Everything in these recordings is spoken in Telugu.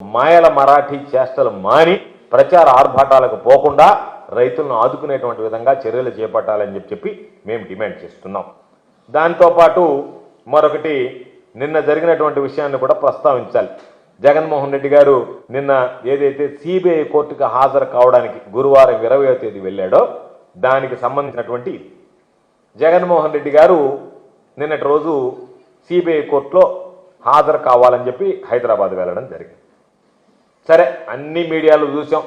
మాయల మరాఠీ చేష్టలు మాని ప్రచార ఆర్భాటాలకు పోకుండా రైతులను ఆదుకునేటువంటి విధంగా చర్యలు చేపట్టాలని చెప్పి మేము డిమాండ్ చేస్తున్నాం. దాంతోపాటు మరొకటి, నిన్న జరిగినటువంటి విషయాన్ని కూడా ప్రస్తావించాలి. జగన్మోహన్ రెడ్డి గారు నిన్న ఏదైతే సిబిఐ కోర్టుకు హాజరు కావడానికి గురువారం 20వ తేదీ వెళ్ళాడో దానికి సంబంధించినటువంటి జగన్మోహన్ రెడ్డి గారు నిన్నటి రోజు సిబిఐ కోర్టులో హాజరు కావాలని చెప్పి హైదరాబాద్ వెళ్ళడం జరిగింది. సరే, అన్ని మీడియాలో చూసాం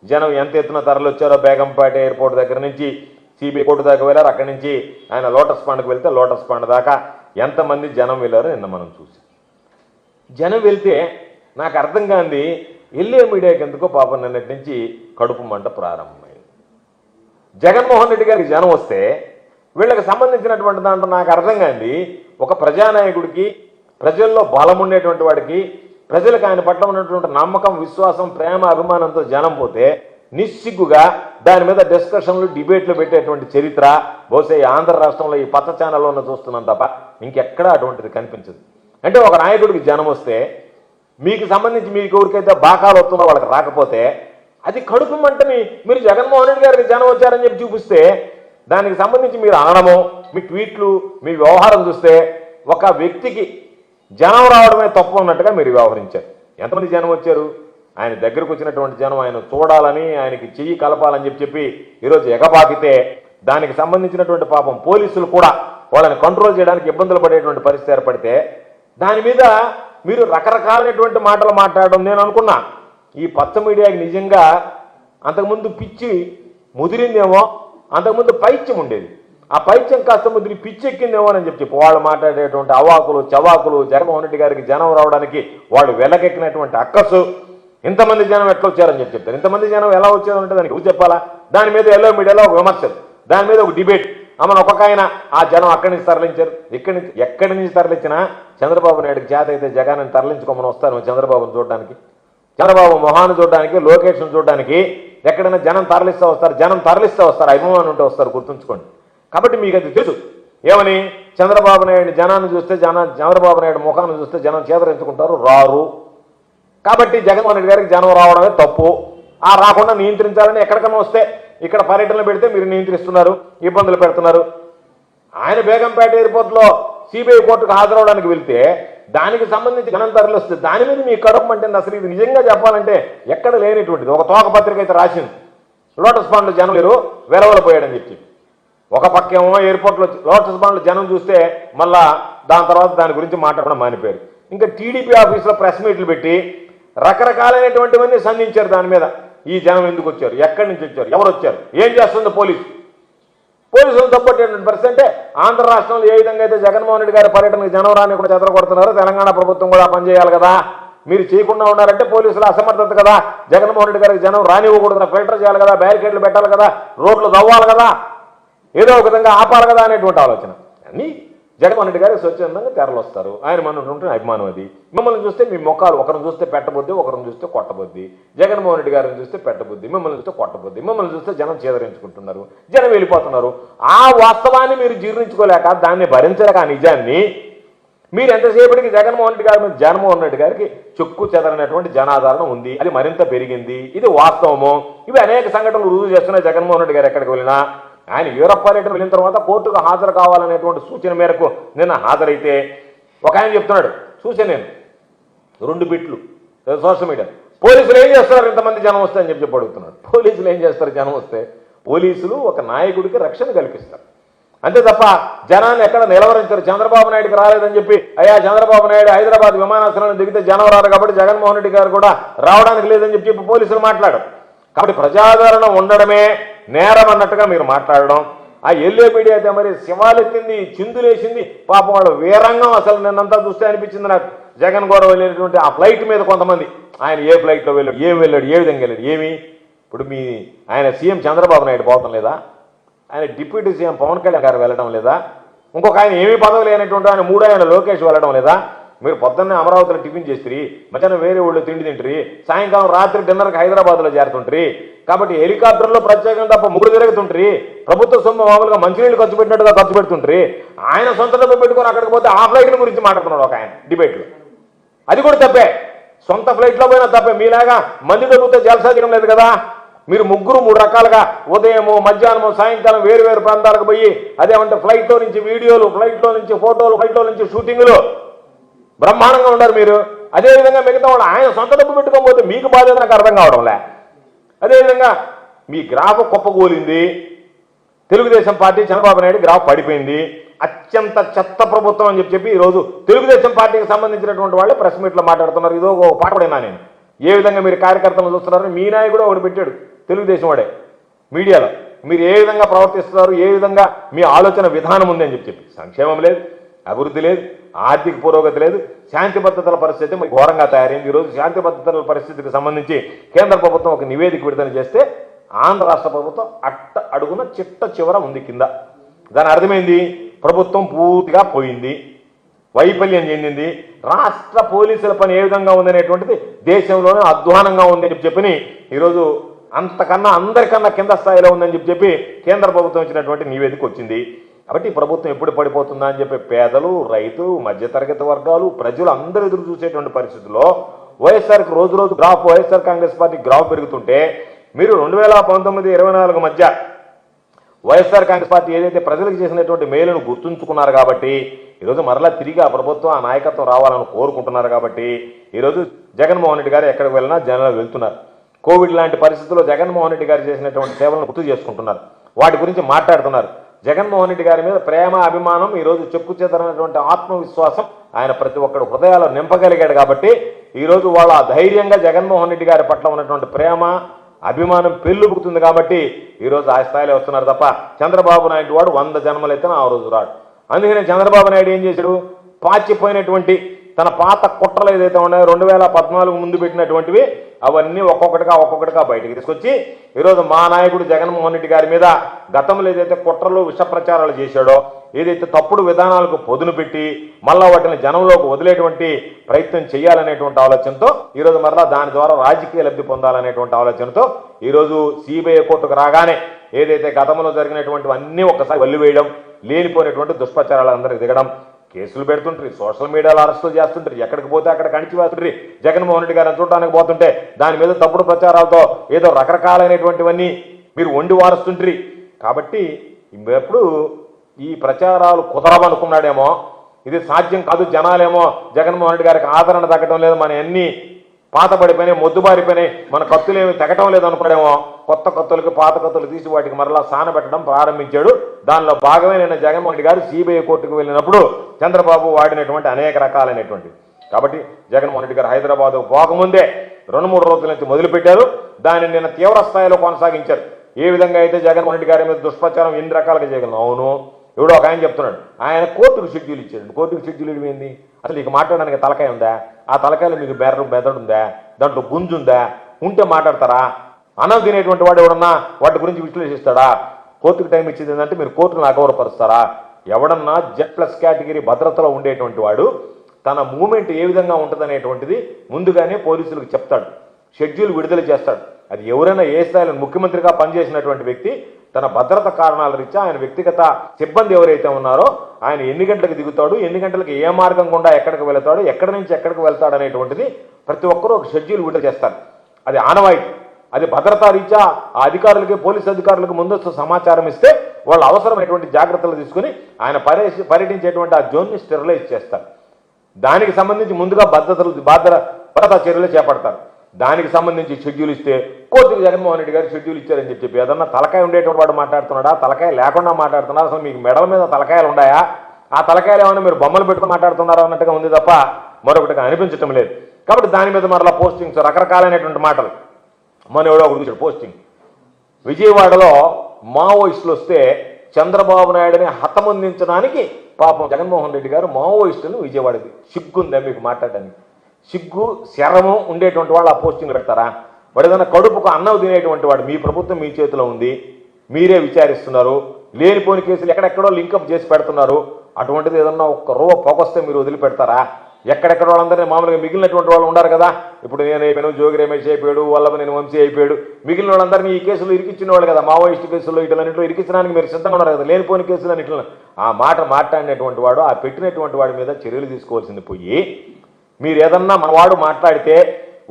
జనం ఎంత ఎత్తున తరలి వచ్చారో. బేగంపేట ఎయిర్పోర్ట్ దగ్గర నుంచి సిబిఐ కోర్టు దాకా వెళ్ళారు. అక్కడి నుంచి ఆయన లోటస్ పాండ్కి వెళ్తే లోటస్ పాండ్ దాకా ఎంతమంది జనం వెళ్ళారో నిన్న మనం చూసాం. జనం వెళ్తే నాకు అర్థం కాంది, వెళ్ళే మీడియాకి ఎందుకో పాపం నిన్నటి నుంచి కడుపు మంట ప్రారంభమైంది. జగన్మోహన్ రెడ్డి గారికి జనం వస్తే వీళ్ళకి సంబంధించినటువంటి దాంట్లో నాకు అర్థం కాంది, ఒక ప్రజానాయకుడికి ప్రజల్లో బలం ఉండేటువంటి వాడికి ప్రజలకు ఆయన పట్ల ఉన్నటువంటి నమ్మకం, విశ్వాసం, ప్రేమ, అభిమానంతో జనం పోతే నిస్సిగ్గుగా దాని మీద డిస్కషన్లు, డిబేట్లు పెట్టేటువంటి చరిత్ర బహుశా ఆంధ్ర రాష్ట్రంలో ఈ పచ్చ ఛానల్లో చూస్తున్నాం తప్ప ఇంకెక్కడా అటువంటిది కనిపించదు. అంటే ఒక నాయకుడికి జనం వస్తే మీకు సంబంధించి మీకు ఎవరికైతే బాకాలు వస్తుందో వాళ్ళకి రాకపోతే అది కడుపు మంటని మీరు జగన్మోహన్ రెడ్డి గారికి జనం వచ్చారని చెప్పి చూపిస్తే దానికి సంబంధించి మీరు అనడము, మీ ట్వీట్లు, మీ వ్యవహారం చూస్తే ఒక వ్యక్తికి జనం రావడమే తప్పు ఉన్నట్టుగా మీరు వ్యవహరించారు. ఎంతమంది జనం వచ్చారు? ఆయన దగ్గరకు వచ్చినటువంటి జనం ఆయన చూడాలని, ఆయనకి చెయ్యి కలపాలని చెప్పి ఈరోజు ఎగబాకితే దానికి సంబంధించినటువంటి పాపం పోలీసులు కూడా వాళ్ళని కంట్రోల్ చేయడానికి ఇబ్బందులు పడేటువంటి పరిస్థితి ఏర్పడితే దాని మీద మీరు రకరకాలైనటువంటి మాటలు మాట్లాడడం నేను అనుకున్నా ఈ పచ్చ మీడియాకి నిజంగా అంతకుముందు పిచ్చి ముదిరిందేమో, అంతకుముందు పైత్యం ఉండేది, ఆ పైత్యం కాస్త ముదిరి పిచ్చెక్కిందేమో అని చెప్పి వాళ్ళు మాట్లాడేటువంటి అవాకులు చవాకులు, జగన్మోహన్ రెడ్డి గారికి జనం రావడానికి వాళ్ళు వెలకెక్కినటువంటి అక్కసు, ఇంతమంది జనం ఎట్లా వచ్చారని చెప్తారు. ఇంతమంది జనం ఎలా వచ్చారంటే దానికి ఎవరు చెప్పాలా? దాని మీద ఎల్లో మీడియాలో ఒక విమర్శలు, దాని మీద ఒక డిబేట్. అమ్మను ఒక్కొక్క ఆయన ఆ జనం అక్కడి నుంచి తరలించారు, ఎక్కడి నుంచి తరలించినా చంద్రబాబు నాయుడికి చేత అయితే జగన్ని తరలించుకోమని వస్తాను చంద్రబాబును చూడడానికి, చంద్రబాబు మొహాన్ని చూడడానికి, లోకేష్ను చూడడానికి ఎక్కడైనా జనం తరలిస్తూ వస్తారు. జనం తరలిస్తూ వస్తారు, అభిమానం ఉంటే వస్తారు, గుర్తుంచుకోండి. కాబట్టి మీకు అది తెలుసు ఏమని, చంద్రబాబు నాయుడు జనాన్ని చూస్తే చంద్రబాబు నాయుడు ముఖాన్ని చూస్తే జనం చేదరించుకుంటారు, రారు. కాబట్టి జగన్మోహన్ రెడ్డి గారికి జనం రావడమే తప్పు. ఆ రాకుండా నియంత్రించాలని ఎక్కడికన్నా వస్తే ఇక్కడ పర్యటనలు పెడితే మీరు నియంత్రిస్తున్నారు, ఇబ్బందులు పెడుతున్నారు. ఆయన బేగంపేట ఎయిర్పోర్ట్లో సిబిఐ కోర్టుకు హాజరవడానికి వెళ్తే దానికి సంబంధించి జనం తరలిస్తే దాని మీద మీ కడుపు అంటే అసలు ఇది నిజంగా చెప్పాలంటే ఎక్కడ లేనిటువంటిది. ఒక తోక పత్రిక అయితే రాసింది, లోటస్ పాండ్లో జనం లేరు, వెలవలపోయాడని చెప్పి. ఒక పక్కేమో ఎయిర్పోర్ట్లో లోటస్ పాండ్లో జనం చూస్తే మళ్ళా దాని తర్వాత దాని గురించి మాట్లాడడం మానిపోయారు. ఇంకా టీడీపీ ఆఫీసులో ప్రెస్ మీట్లు పెట్టి రకరకాలైనటువంటివన్నీ సంధించారు దాని మీద. ఈ జనం ఎందుకు వచ్చారు, ఎక్కడి నుంచి వచ్చారు, ఎవరు వచ్చారు, ఏం చేస్తుంది పోలీసులు తప్పట్టేటువంటి పరిస్థితి. అంటే ఆంధ్ర రాష్ట్రంలో ఏ విధంగా అయితే జగన్మోహన్ రెడ్డి గారి పర్యటనకు జనం రాని కూడా చెదరగొడుతున్నారో తెలంగాణ ప్రభుత్వం కూడా పనిచేయాలి కదా. మీరు చేయకుండా ఉన్నారంటే పోలీసులు అసమర్థత కదా. జగన్మోహన్ రెడ్డి గారికి జనం రానివ్వకూడదు, ఫిల్టర్ చేయాలి కదా, బ్యారికేడ్లు పెట్టాలి కదా, రోడ్లు తవ్వాలి కదా, ఏదో ఒక విధంగా ఆపాలి కదా అనేటువంటి ఆలోచన. అన్నీ జగన్మోహన్ రెడ్డి గారికి స్వచ్ఛందంగా తెరలు వస్తారు. ఆయన మన ఉంటున్న అభిమానం అది. మిమ్మల్ని చూస్తే మీ మొక్కలు ఒకరిని చూస్తే పెట్టబుద్ది, ఒకరిని చూస్తే కొట్టబుద్ది. జగన్మోహన్ రెడ్డి గారిని చూస్తే పెట్టబుద్ది, మిమ్మల్ని చూస్తే కొట్టబుద్ది. మిమ్మల్ని చూస్తే జనం చేదరించుకుంటున్నారు, జనం వెళ్ళిపోతున్నారు. ఆ వాస్తవాన్ని మీరు జీర్ణించుకోలేక, దాన్ని భరించలేక, ఆ నిజాన్ని మీరు ఎంతసేపటికి జగన్మోహన్ రెడ్డి గారి మీద జగన్మోహన్ రెడ్డి గారికి చెక్కు చెదరనటువంటి జనాదరణ ఉంది, అది మరింత పెరిగింది, ఇది వాస్తవము. ఇవి అనేక సంఘటనలు రుజువు చేస్తున్నాయి. జగన్మోహన్ రెడ్డి గారు ఎక్కడికి వెళ్ళినా ఆయన యూరప్ పర్యటన వెళ్ళిన తర్వాత కోర్టుకు హాజరు కావాలనేటువంటి సూచన మేరకు నిన్న హాజరైతే ఒక ఆయన చెప్తున్నాడు, చూసాను నేను 2 బిట్లు సోషల్ మీడియా, పోలీసులు ఏం చేస్తారు ఇంతమంది జనం వస్తే అని చెప్పి అడుగుతున్నాడు. పోలీసులు ఏం చేస్తారు జనం వస్తే? పోలీసులు ఒక నాయకుడికి రక్షణ కల్పిస్తారు, అంతే తప్ప జనాన్ని ఎక్కడ నిలవరించారు. చంద్రబాబు నాయుడికి రాలేదని చెప్పి అయ్యా చంద్రబాబు నాయుడు హైదరాబాద్ విమానాశ్రయాన్ని దిగితే జనం రారు కాబట్టి జగన్మోహన్ రెడ్డి గారు కూడా రావడానికి లేదని చెప్పి పోలీసులు మాట్లాడరు. కాబట్టి ప్రజాదరణ ఉండడమే నేరం అన్నట్టుగా మీరు మాట్లాడడం. ఆ ఎల్లో మీడియా అయితే మరి శివాలెత్తింది, చిందులేసింది, పాపం వాళ్ళు వీరంగం. అసలు నిన్నంతా చూస్తే అనిపించింది నాకు, జగన్ గౌరవ వెళ్ళినటువంటి ఆ ఫ్లైట్ మీద కొంతమంది, ఆయన ఏ ఫ్లైట్లో వెళ్ళాడు, ఏం వెళ్ళాడు, ఏ విధంగా వెళ్ళాడు, ఏమి ఇప్పుడు ఆయన సీఎం చంద్రబాబు నాయుడు పోవటం లేదా, ఆయన డిప్యూటీ సీఎం పవన్ కళ్యాణ్ గారు వెళ్ళడం లేదా, ఇంకొక ఆయన ఏమీ పదవి లేనటువంటి ఆయన 3 ఆయన లోకేష్ వెళ్ళడం లేదా? మీరు పొద్దున్నే అమరావతిలో టిఫిన్ చేస్తుంది, మధ్యాహ్నం వేరే ఊళ్ళో తిండి తింటారు, సాయంకాలం రాత్రి డిన్నర్కి హైదరాబాద్లో చేరుతుంటారు. కాబట్టి హెలికాప్టర్లో ప్రత్యేకంగా తప్ప 3 తిరుగుతుంటారు. ప్రభుత్వ సొమ్ము మామూలుగా మంచినీళ్ళు ఖర్చు పెట్టినట్టుగా ఖర్చు పెడుతుంటారు. ఆయన సొంత డబ్బు పెట్టుకొని అక్కడికి పోతే ఆ ఫ్లైట్ గురించి మాట్లాడుతున్నాడు ఒక ఆయన డిబేట్లో. అది కూడా తప్పే. సొంత ఫ్లైట్లో పోయినా తప్పే. మీలాగా మంది డబ్బుతో జలసా చేయడం లేదు కదా. మీరు ముగ్గురు 3 రకాలుగా ఉదయము, మధ్యాహ్నము, సాయంకాలం వేరు వేరు ప్రాంతాలకు పోయి అదేమంటే ఫ్లైట్లో నుంచి వీడియోలు, ఫ్లైట్లో నుంచి ఫోటోలు, ఫ్లైట్లో నుంచి షూటింగులు బ్రహ్మాండంగా ఉన్నారు మీరు. అదేవిధంగా మిగతా వాళ్ళు ఆయన సొంత డబ్బు పెట్టుకోకపోతే మీకు బాధ్యత నాకు అర్థం కావడంలే. అదేవిధంగా మీ గ్రాఫ్ కుప్పకూలింది. తెలుగుదేశం పార్టీ చంద్రబాబు నాయుడు గ్రాఫ్ పడిపోయింది. అత్యంత చెత్త ప్రభుత్వం అని చెప్పి ఈరోజు తెలుగుదేశం పార్టీకి సంబంధించినటువంటి వాళ్ళే ప్రెస్ మీట్లో మాట్లాడుతున్నారు. ఇదో ఒక పాట పడినా నేను ఏ విధంగా మీరు కార్యకర్తలు చూస్తున్నారని మీ నాయకుడు ఒకటి పెట్టాడు తెలుగుదేశం వాడే మీడియాలో. మీరు ఏ విధంగా ప్రవర్తిస్తున్నారు, ఏ విధంగా మీ ఆలోచన విధానం ఉంది అని చెప్పి. సంక్షేమం లేదు, అభివృద్ధి లేదు, ఆర్థిక పురోగతి లేదు, శాంతి భద్రతల పరిస్థితి మరి ఘోరంగా తయారైంది. ఈరోజు శాంతి భద్రతల పరిస్థితికి సంబంధించి కేంద్ర ప్రభుత్వం ఒక నివేదిక విడుదల చేస్తే ఆంధ్ర రాష్ట్ర ప్రభుత్వం అడుగున చిట్ట చివర ఉంది కింద. దాని అర్థమైంది ప్రభుత్వం పూర్తిగా పోయింది, వైఫల్యం చెందింది. రాష్ట్ర పోలీసుల పని ఏ విధంగా ఉందనేటువంటిది దేశంలోనే అధ్వానంగా ఉందని చెప్పి ఈరోజు అంతకన్నా అందరికన్నా కింద స్థాయిలో ఉందని చెప్పి కేంద్ర ప్రభుత్వం ఇచ్చినటువంటి నివేదిక వచ్చింది. కాబట్టి ఈ ప్రభుత్వం ఎప్పుడు పడిపోతుందా అని చెప్పి పేదలు, రైతు, మధ్యతరగతి వర్గాలు, ప్రజలు అందరూ ఎదురు చూసేటువంటి పరిస్థితుల్లో వైఎస్ఆర్కి రోజు రోజు graph, YSR Congress party graph పెరుగుతుంటే మీరు 2019-24 మధ్య వైఎస్ఆర్ కాంగ్రెస్ పార్టీ ఏదైతే ప్రజలకు చేసినటువంటి మేలును గుర్తుంచుకున్నారు కాబట్టి ఈరోజు మరలా తిరిగి ఆ ప్రభుత్వం, ఆ నాయకత్వం రావాలని కోరుకుంటున్నారు. కాబట్టి ఈరోజు జగన్మోహన్ రెడ్డి గారు ఎక్కడికి వెళ్ళినా జనాలు వెళ్తున్నారు. కోవిడ్ లాంటి పరిస్థితుల్లో జగన్మోహన్ రెడ్డి గారు చేసినటువంటి సేవలను గుర్తు చేసుకుంటున్నారు, వాటి గురించి మాట్లాడుతున్నారు. జగన్మోహన్ రెడ్డి గారి మీద ప్రేమ, అభిమానం, ఈరోజు చెక్కు చెదరనటువంటి ఆత్మవిశ్వాసం ఆయన ప్రతి ఒక్కడు హృదయాల్లో నింపగలిగాడు. కాబట్టి ఈరోజు వాళ్ళ ధైర్యంగా జగన్మోహన్ రెడ్డి గారి పట్ల ఉన్నటువంటి ప్రేమ, అభిమానం పెళ్ళుబుకుతుంది. కాబట్టి ఈరోజు ఆ స్థాయిలో వస్తున్నారు తప్ప చంద్రబాబు నాయుడు వాడు 100 జన్మలైతే ఆ రోజు రాడు. అందుకనే చంద్రబాబు నాయుడు ఏం చేశాడు, పాచిపోయినటువంటి తన పాత కుట్రలు ఏదైతే ఉన్నాయో 2014 ముందు పెట్టినటువంటివి అవన్నీ ఒక్కొక్కటిగా బయటకు తీసుకొచ్చి ఈరోజు మా నాయకుడు జగన్మోహన్ రెడ్డి గారి మీద గతంలో ఏదైతే కుట్రలు, విష ప్రచారాలు చేశాడో, ఏదైతే తప్పుడు విధానాలకు పొదును పెట్టి మళ్ళా వాటిని జనంలోకి వదిలేటువంటి ప్రయత్నం చేయాలనేటువంటి ఆలోచనతో ఈరోజు మరలా దాని ద్వారా రాజకీయ లబ్ధి పొందాలనేటువంటి ఆలోచనతో ఈరోజు సిబిఐ కోర్టుకు రాగానే ఏదైతే గతంలో జరిగినటువంటివన్నీ ఒక్కసారి వల్లివేయడం, లేనిపోయినటువంటి దుష్ప్రచారాలు అందరికి దిగడం, కేసులు పెడుతుంటారు, సోషల్ మీడియాలో అరెస్టులు చేస్తుంటారు, ఎక్కడికి పోతే అక్కడ కణిచివేస్తుంటారు. జగన్మోహన్ రెడ్డి గారిని చూడడానికి పోతుంటే దాని మీద తప్పుడు ప్రచారాలతో ఏదో రకరకాలైనటువంటివన్నీ మీరు వండి వారుస్తుంటారు. కాబట్టి ఎప్పుడు ఈ ప్రచారాలు కుదరవనుకున్నాడేమో, ఇది సాధ్యం కాదు, జనాలేమో జగన్మోహన్ రెడ్డి గారికి ఆదరణ తగ్గడం లేదు, మన అన్ని పాత పడిపోయినాయి, మొద్దుబారిపోయినాయి, మన కత్తులేమి తెగటం లేదు అనుకోడేమో కొత్త కత్తులకి పాత కత్తులు తీసి వాటికి మరలా సానబెట్టడం ప్రారంభించాడు. దానిలో భాగమే నిన్న జగన్మోహన్ రెడ్డి గారు సిబిఐ కోర్టుకు వెళ్ళినప్పుడు చంద్రబాబు వాడినటువంటి అనేక రకాలైనటువంటి. కాబట్టి జగన్మోహన్ రెడ్డి గారు హైదరాబాద్ పోకముందే 2-3 రోజుల నుంచి మొదలుపెట్టారు, దానిని నిన్న తీవ్ర స్థాయిలో కొనసాగించారు. ఏ విధంగా అయితే జగన్మోహన్ రెడ్డి గారి మీద దుష్ప్రచారం ఎన్ని రకాలుగా చేయగలను. అవును, ఎవడో ఒక ఆయన చెప్తున్నాడు ఆయన కోర్టుకు షెడ్యూల్ ఇచ్చాడు. కోర్టుకు షెడ్యూల్ ఇవ్వండి, అసలు ఇక మాట్లాడడానికి తలకాయ ఉందా? ఆ తలకాయలు మీకు మెదడుందా? దాంట్లో గుంజుందా? ఉంటే మాట్లాడతారా? అన్నం తినేటువంటి వాడు ఎవడన్నా వాటి గురించి విశ్లేషిస్తాడా? కోర్టుకు టైం ఇచ్చేది ఏంటంటే మీరు కోర్టును అగౌరవపరుస్తారా? ఎవడన్నా Z+ కేటగిరీ భద్రతలో ఉండేటువంటి వాడు తన మూమెంట్ ఏ విధంగా ఉంటుందనేటువంటిది ముందుగానే పోలీసులకు చెప్తాడు, షెడ్యూల్ విడుదల చేస్తాడు. అది ఎవరైనా ఏ స్థాయిలో ముఖ్యమంత్రిగా పనిచేసినటువంటి వ్యక్తి తన భద్రత కారణాల రీత్యా ఆయన వ్యక్తిగత సిబ్బంది ఎవరైతే ఉన్నారో ఆయన ఎన్ని గంటలకు దిగుతాడు, ఎన్ని గంటలకు ఏ మార్గం గుండా ఎక్కడికి వెళతాడు, ఎక్కడి నుంచి ఎక్కడికి వెళ్తాడు అనేటువంటిది ప్రతి ఒక్కరూ ఒక షెడ్యూల్ విడుదల చేస్తారు. అది ఆనవాయితీ. అది భద్రతా రీత్యా ఆ అధికారులకి, పోలీసు అధికారులకు ముందస్తు సమాచారం ఇస్తే వాళ్ళు అవసరమైనటువంటి జాగ్రత్తలు తీసుకుని ఆయన పర్యటించేటువంటి ఆ జోన్ని స్టెరిలైజ్ చేస్తారు. దానికి సంబంధించి ముందుగా భద్రతా చర్యలు చేపడతారు. దానికి సంబంధించి షెడ్యూల్ ఇస్తే కోర్టుకు జగన్మోహన్ రెడ్డి గారు షెడ్యూల్ ఇచ్చారని చెప్పి ఏదన్నా తలకాయ ఉండేటువంటి వాడు మాట్లాడుతున్నాడా, తలకాయ లేకుండా మాట్లాడుతున్నారా? అసలు మీకు మెడల మీద తలకాయలు ఉన్నాయా? ఆ తలకాయలు ఏమైనా మీరు బొమ్మలు పెట్టుకుని మాట్లాడుతున్నారా అన్నట్టుగా ఉంది తప్ప మరొకటిగా అనిపించటం లేదు. కాబట్టి దాని మీద మరలా పోస్టింగ్స్, రకరకాలైనటువంటి మాటలు. మన ఎవడో ఒకటి చూసాడు పోస్టింగ్, విజయవాడలో మావోయిస్టులు వస్తే చంద్రబాబు నాయుడిని హతమొందించడానికి పాపం జగన్మోహన్ రెడ్డి గారు మావోయిస్టులను విజయవాడకి. సిగ్గుందా మీకు మాట్లాడడానికి? సిగ్గు, శరము ఉండేటువంటి వాళ్ళు ఆ పోస్టింగ్ పెడతారా? వాడు ఏదైనా కడుపుకు అన్నం తినేటువంటి వాడు. మీ ప్రభుత్వం మీ చేతిలో ఉంది, మీరే విచారిస్తున్నారు, లేనిపోని కేసులు ఎక్కడెక్కడో లింకప్ చేసి పెడుతున్నారు. అటువంటిది ఏదన్నా ఒక్క రూప పొగొస్తే మీరు వదిలిపెడతారా? ఎక్కడెక్కడ వాళ్ళందరినీ మామూలుగా మిగిలినటువంటి వాళ్ళు ఉన్నారు కదా. ఇప్పుడు నేను అయిపోయాను, జోగి రమేష్ అయిపోయాడు, వల్లభనేని వంశీ అయిపోయాడు, మిగిలిన వాళ్ళందరినీ ఈ కేసులు ఇరికిచ్చిన వాళ్ళు కదా. మావోయిస్టు కేసుల్లో ఇట్లన్నింటిలో ఇరికించడానికి మీరు సిద్ధంగా ఉన్నారు కదా. లేనిపోని కేసులు ఇట్లా ఆ మాట మాట్లాడినటువంటి వాడు, ఆ పెట్టినటువంటి వాడి మీద చర్యలు తీసుకోవాల్సింది పోయి మీరు ఏదన్నా మనవాడు మాట్లాడితే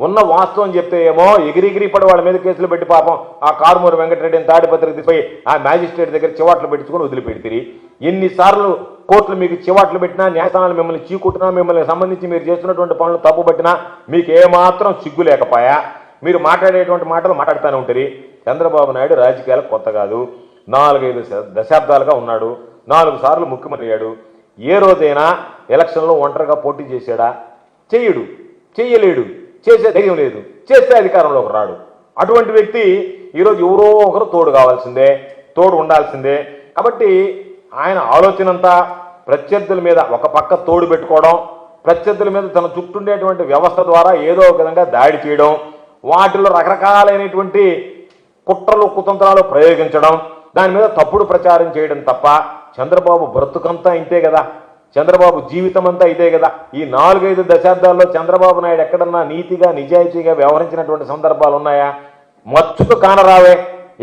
ఉన్న వాస్తవం చెప్తే ఏమో ఎగిరిగిరి పడి వాళ్ళ మీద కేసులు పెట్టి పాపం ఆ కారుమూరి వెంకటరెడ్డిని తాడిపత్రికి తీసుకుపోయి ఆ మ్యాజిస్ట్రేట్ దగ్గర చివాట్లు పెట్టుకుని వదిలిపెడితే ఎన్నిసార్లు కోర్టులు మీకు చివాట్లు పెట్టినా, న్యాయస్థానాలు మిమ్మల్ని చీకుట్టినా, మిమ్మల్ని సంబంధించి మీరు చేస్తున్నటువంటి పనులు తప్పు పట్టినా మీకు ఏమాత్రం సిగ్గు లేకపోయా మీరు మాట్లాడేటువంటి మాటలు మాట్లాడుతూనే ఉంటారు. చంద్రబాబు నాయుడు రాజకీయాలకు కొత్త కాదు, 4-5 దశాబ్దాలుగా ఉన్నాడు, 4 సార్లు ముఖ్యమంత్రి అయ్యాడు. ఏ రోజైనా ఎలక్షన్లో ఒంటరిగా పోటీ చేశాడా? చెయ్యడు, చెయ్యలేడు, చేసే ధైర్యం లేదు, చేస్తే అధికారంలోకి రాడు. అటువంటి వ్యక్తి ఈరోజు ఎవరో ఒకరు తోడు కావాల్సిందే, తోడు ఉండాల్సిందే. కాబట్టి ఆయన ఆలోచన అంతా ప్రత్యర్థుల మీద ఒక పక్క తోడు పెట్టుకోవడం, ప్రత్యర్థుల మీద తన చుట్టూండేటువంటి వ్యవస్థ ద్వారా ఏదో ఒక విధంగా దాడి చేయడం, వాటిలో రకరకాలైనటువంటి కుట్రలు కుతంత్రాలు ప్రయోగించడం, దాని మీద తప్పుడు ప్రచారం చేయడం తప్ప చంద్రబాబు బ్రతుకంతా ఇంతే కదా, చంద్రబాబు జీవితం అంతా ఇదే కదా. ఈ 4-5 దశాబ్దాల్లో చంద్రబాబు నాయుడు ఎక్కడన్నా నీతిగా నిజాయితీగా వ్యవహరించినటువంటి సందర్భాలు ఉన్నాయా? మచ్చుకు కానరావే,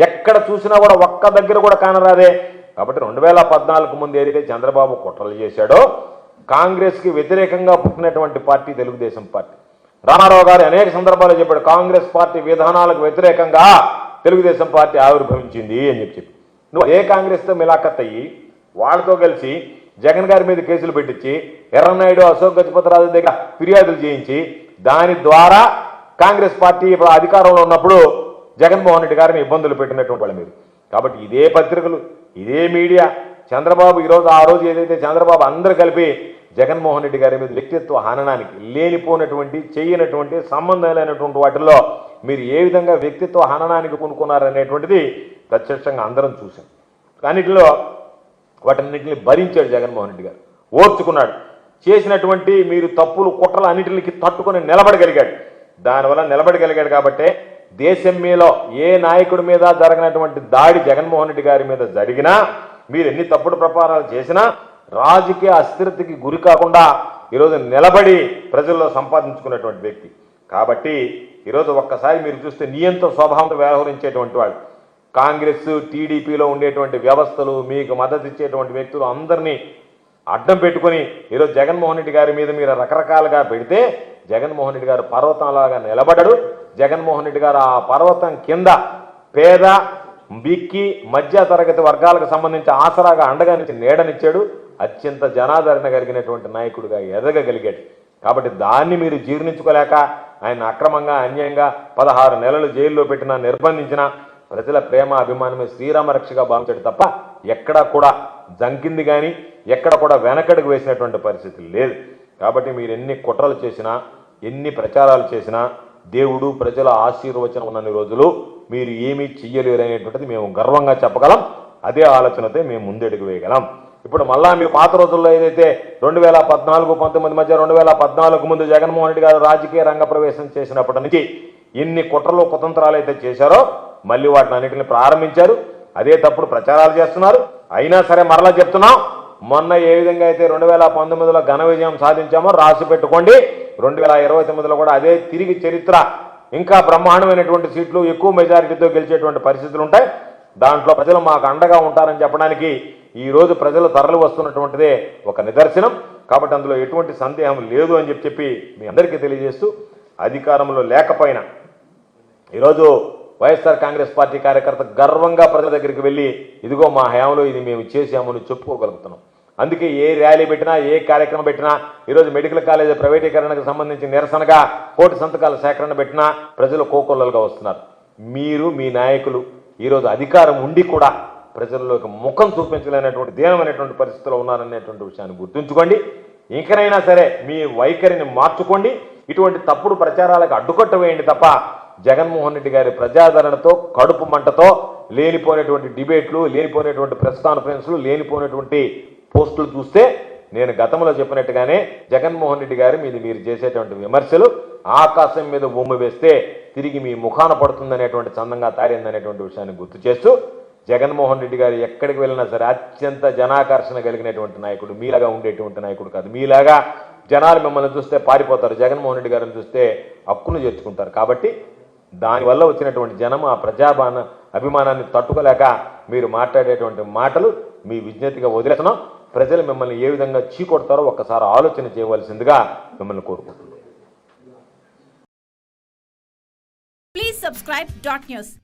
ఎక్కడ చూసినా కూడా ఒక్క దగ్గర కూడా కానరాదే. కాబట్టి 2014 ముందు ఏదైతే చంద్రబాబు కుట్రలు చేశాడో, కాంగ్రెస్కి వ్యతిరేకంగా పుట్టినటువంటి పార్టీ తెలుగుదేశం పార్టీ. రామారావు గారు అనేక సందర్భాల్లో చెప్పాడు, కాంగ్రెస్ పార్టీ విధానాలకు వ్యతిరేకంగా తెలుగుదేశం పార్టీ ఆవిర్భవించింది అని చెప్పి. నువ్వు ఏ కాంగ్రెస్తో మిలాఖత్ అయ్యి వాళ్ళతో కలిసి జగన్ గారి మీద కేసులు పెట్టించి ఎర్రనాయుడు, అశోక్ గజపతిరాజు దగ్గర ఫిర్యాదులు చేయించి దాని ద్వారా కాంగ్రెస్ పార్టీ అధికారంలో ఉన్నప్పుడు జగన్మోహన్ రెడ్డి గారిని ఇబ్బందులు పెట్టినటువంటి వాళ్ళు మీరు. కాబట్టి ఇదే పత్రికలు, ఇదే మీడియా చంద్రబాబు ఈరోజు ఆ రోజు ఏదైతే చంద్రబాబు అందరూ కలిపి జగన్మోహన్ రెడ్డి గారి మీద వ్యక్తిత్వ హననానికి లేనిపోయినటువంటి చేయనటువంటి సంబంధం లేనటువంటి వాటిల్లో మీరు ఏ విధంగా వ్యక్తిత్వ హననానికి కొనుక్కున్నారనేటువంటిది ప్రత్యక్షంగా అందరం చూసాం. అన్నిటిలో వాటన్నింటిని భరించాడు జగన్మోహన్ రెడ్డి గారు, ఓర్చుకున్నాడు. చేసినటువంటి మీరు తప్పులు కుట్రలు అన్నింటికి తట్టుకొని నిలబడగలిగాడు. దానివల్ల నిలబడగలిగాడు కాబట్టే దేశం మీలో ఏ నాయకుడి మీద జరగనటువంటి దాడి జగన్మోహన్ రెడ్డి గారి మీద జరిగినా, మీరు ఎన్ని తప్పుడు ప్రపారాలు చేసినా రాజకీయ అస్థిరతకి గురి కాకుండా ఈరోజు నిలబడి ప్రజల్లో సంపాదించుకున్నటువంటి వ్యక్తి. కాబట్టి ఈరోజు ఒక్కసారి మీరు చూస్తే నియంత్ర స్వభావంతో వ్యవహరించేటువంటి వాళ్ళు, కాంగ్రెస్ టీడీపీలో ఉండేటువంటి వ్యవస్థలు, మీకు మద్దతు ఇచ్చేటువంటి వ్యక్తులు అందరినీ అడ్డం పెట్టుకుని ఈరోజు జగన్మోహన్ రెడ్డి గారి మీద మీరు రకరకాలుగా పెడితే జగన్మోహన్ రెడ్డి గారు పర్వతంలాగా నిలబడడు. జగన్మోహన్ రెడ్డి గారు ఆ పర్వతం కింద పేద బిక్కి మధ్య తరగతి వర్గాలకు సంబంధించి ఆసరాగా అండగా నుంచి నీడనిచ్చాడు. అత్యంత జనాదరణ కలిగినటువంటి నాయకుడిగా ఎదగగలిగాడు. కాబట్టి దాన్ని మీరు జీర్ణించుకోలేక ఆయన అక్రమంగా అన్యాయంగా 16 నెలలు జైల్లో పెట్టినా, నిర్బంధించినా ప్రజల ప్రేమ అభిమానమే శ్రీరామరక్షగా భావించాడు తప్ప ఎక్కడా కూడా జంకింది కానీ ఎక్కడ కూడా వెనకడుగు వేసినటువంటి పరిస్థితి లేదు. కాబట్టి మీరు ఎన్ని కుట్రలు చేసినా, ఎన్ని ప్రచారాలు చేసినా దేవుడు ప్రజల ఆశీర్వచనం ఉన్నన్ని రోజులు మీరు ఏమీ చెయ్యలేరు అనేటువంటిది మేము గర్వంగా చెప్పగలం. అదే ఆలోచనతో మేము ముందడుగు వేయగలం. ఇప్పుడు మళ్ళా మీరు పాత రోజుల్లో ఏదైతే 2014-19 మధ్య 2014 ముందు జగన్మోహన్ రెడ్డి గారు రాజకీయ రంగ ప్రవేశం చేసినప్పటి నుంచి ఎన్ని కుట్రలు కుతంత్రాలు అయితే చేశారో మళ్ళీ వాటిని అన్నింటిని ప్రారంభించారు. అదే తప్పుడు ప్రచారాలు చేస్తున్నారు. అయినా సరే మరలా చెప్తున్నాం, మొన్న ఏ విధంగా అయితే 2019లో ఘన విజయం సాధించామో రాసి పెట్టుకోండి, 2029లో కూడా అదే తిరిగి చరిత్ర ఇంకా బ్రహ్మాండమైనటువంటి సీట్లు ఎక్కువ మెజారిటీతో గెలిచేటువంటి పరిస్థితులు ఉంటాయి. దాంట్లో ప్రజలు మాకు అండగా ఉంటారని చెప్పడానికి ఈరోజు ప్రజలు తరలి వస్తున్నటువంటిదే ఒక నిదర్శనం. కాబట్టి అందులో ఎటువంటి సందేహం లేదు అని చెప్పి మీ అందరికీ తెలియజేస్తూ, అధికారంలో లేకపోయినా ఈరోజు వైఎస్ఆర్ కాంగ్రెస్ పార్టీ కార్యకర్త గర్వంగా ప్రజల దగ్గరికి వెళ్ళి ఇదిగో మా హయాంలో ఇది మేము చేసామని చెప్పుకోగలుగుతున్నాం. అందుకే ఏ ర్యాలీ పెట్టినా, ఏ కార్యక్రమం పెట్టినా, ఈరోజు మెడికల్ కాలేజీ ప్రైవేటీకరణకు సంబంధించి నిరసనగా కోటి సంతకాల సేకరణ పెట్టినా ప్రజలు కోకొల్లలుగా వస్తున్నారు. మీరు మీ నాయకులు ఈరోజు అధికారం ఉండి కూడా ప్రజల్లోకి ముఖం చూపించలేనటువంటి దీనమైనటువంటి పరిస్థితుల్లో ఉన్నారనేటువంటి విషయాన్ని గుర్తుంచుకోండి. ఇంకనైనా సరే మీ వైఖరిని మార్చుకోండి. ఇటువంటి తప్పుడు ప్రచారాలకు అడ్డుకట్ట వేయండి తప్ప జగన్మోహన్ రెడ్డి గారి ప్రజాదరణతో కడుపు మంటతో లేనిపోయినటువంటి డిబేట్లు, లేనిపోయినటువంటి ప్రెస్ కాన్ఫరెన్స్లు, లేనిపోయినటువంటి పోస్టులు చూస్తే నేను గతంలో చెప్పినట్టుగానే జగన్మోహన్ రెడ్డి గారి మీద మీరు చేసేటువంటి విమర్శలు ఆకాశం మీద భూమి వేస్తే తిరిగి మీ ముఖాన పడుతుందనేటువంటి చందంగా తారిందనేటువంటి విషయాన్ని గుర్తు చేస్తూ, జగన్మోహన్ రెడ్డి గారు ఎక్కడికి వెళ్ళినా సరే అత్యంత జనాకర్షణ కలిగినటువంటి నాయకుడు. మీలాగా ఉండేటువంటి నాయకుడు కాదు. మీలాగా జనాలు మిమ్మల్ని చూస్తే పారిపోతారు, జగన్మోహన్ రెడ్డి గారిని చూస్తే హక్కును చేర్చుకుంటారు. కాబట్టి దానివల్ల వచ్చినటువంటి జనం ఆ అభిమానాన్ని తట్టుకోలేక మీరు మాట్లాడేటువంటి మాటలు మీ విజ్ఞతగా వదిలేస్తున్నాం. ప్రజలు మిమ్మల్ని ఏ విధంగా చీకొడతారో ఒక్కసారి ఆలోచన చేయవలసిందిగా మిమ్మల్ని కోరుకుంటున్నాను. Please subscribe Dot News.